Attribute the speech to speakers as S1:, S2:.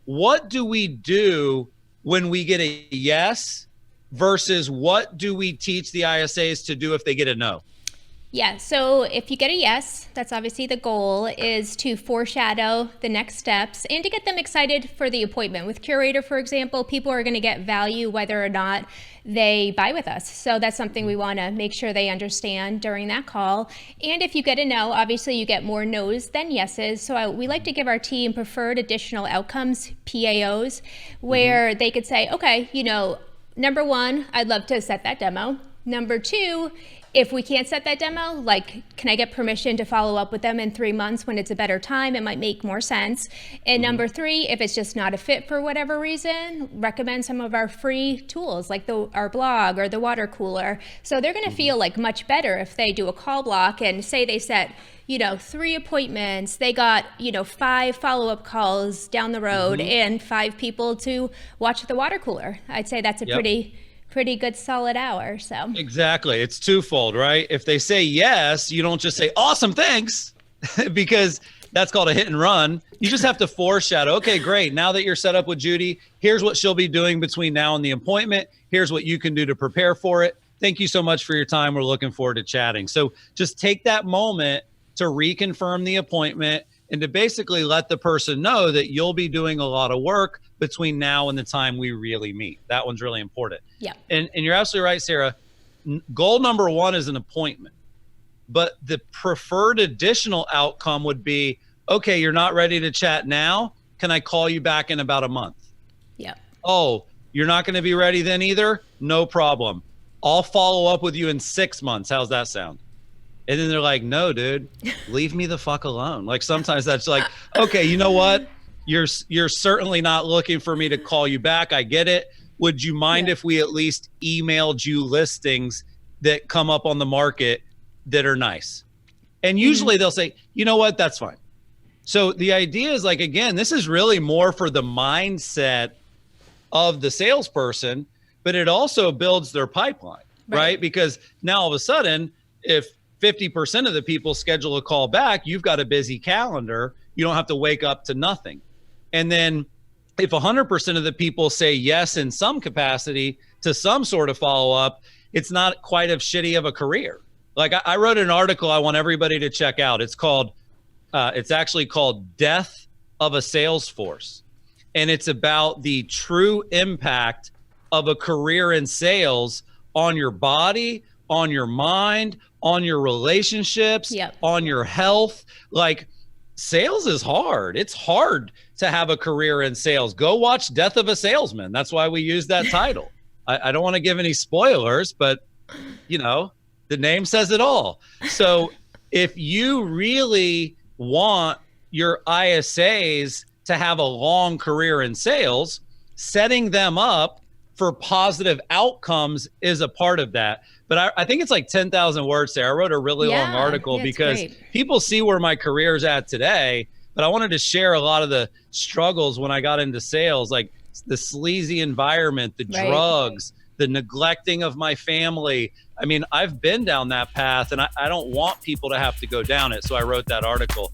S1: what do we do when we get a yes versus what do we teach the ISAs to do if they get a no?
S2: Yeah, so if you get a yes, that's obviously the goal, is to foreshadow the next steps and to get them excited for the appointment. With Curaytor, for example, people are going to get value whether or not they buy with us. So that's something we want to make sure they understand during that call. And if you get a no, obviously you get more no's than yeses. So we like to give our team preferred additional outcomes, PAOs, where they could say, okay, number one, I'd love to set that demo. Number two, if we can't set that demo, like, can I get permission to follow up with them in 3 months when it's a better time? It might make more sense. And number three, if it's just not a fit for whatever reason, recommend some of our free tools like our blog or the water cooler. So they're going to feel like much better if they do a call block and say they set 3 appointments, they got 5 follow-up calls down the road and 5 people to watch the water cooler. I'd say that's a pretty good solid hour. So
S1: exactly, it's twofold, right? If they say yes, you don't just say awesome, thanks, because that's called a hit and run. You just have to foreshadow, okay, great, now that you're set up with Judy, here's what she'll be doing between now and the appointment. Here's what you can do to prepare for it. Thank you so much for your time. We're looking forward to chatting. So just take that moment to reconfirm the appointment and to basically let the person know that you'll be doing a lot of work between now and the time we really meet. That one's really important.
S2: Yeah.
S1: And you're absolutely right, Sarah. Goal number one is an appointment. But the preferred additional outcome would be, okay, you're not ready to chat now. Can I call you back in about a month?
S2: Yeah.
S1: Oh, you're not going to be ready then either? No problem. I'll follow up with you in 6 months. How's that sound? And then they're like, no, dude, leave me the fuck alone. Like sometimes that's like, okay, you know what? You're certainly not looking for me to call you back. I get it. Would you mind if we at least emailed you listings that come up on the market that are nice? And usually they'll say, you know what? That's fine. So the idea is like, again, this is really more for the mindset of the salesperson, but it also builds their pipeline, right? Because now all of a sudden, if 50% of the people schedule a call back, you've got a busy calendar. You don't have to wake up to nothing. And then if 100% of the people say yes in some capacity to some sort of follow-up, it's not quite as shitty of a career. Like I wrote an article I want everybody to check out. It's actually called Death of a Salesforce. And it's about the true impact of a career in sales on your body, on your mind, on your relationships, on your health. Like sales is hard. It's hard to have a career in sales. Go watch Death of a Salesman. That's why we use that title. I don't want to give any spoilers, but the name says it all. So if you really want your ISAs to have a long career in sales, setting them up for positive outcomes is a part of that. But I think it's like 10,000 words there. I wrote a really long article because people see where my career is at today, but I wanted to share a lot of the struggles when I got into sales, like the sleazy environment, the drugs, the neglecting of my family. I mean, I've been down that path and I don't want people to have to go down it. So I wrote that article.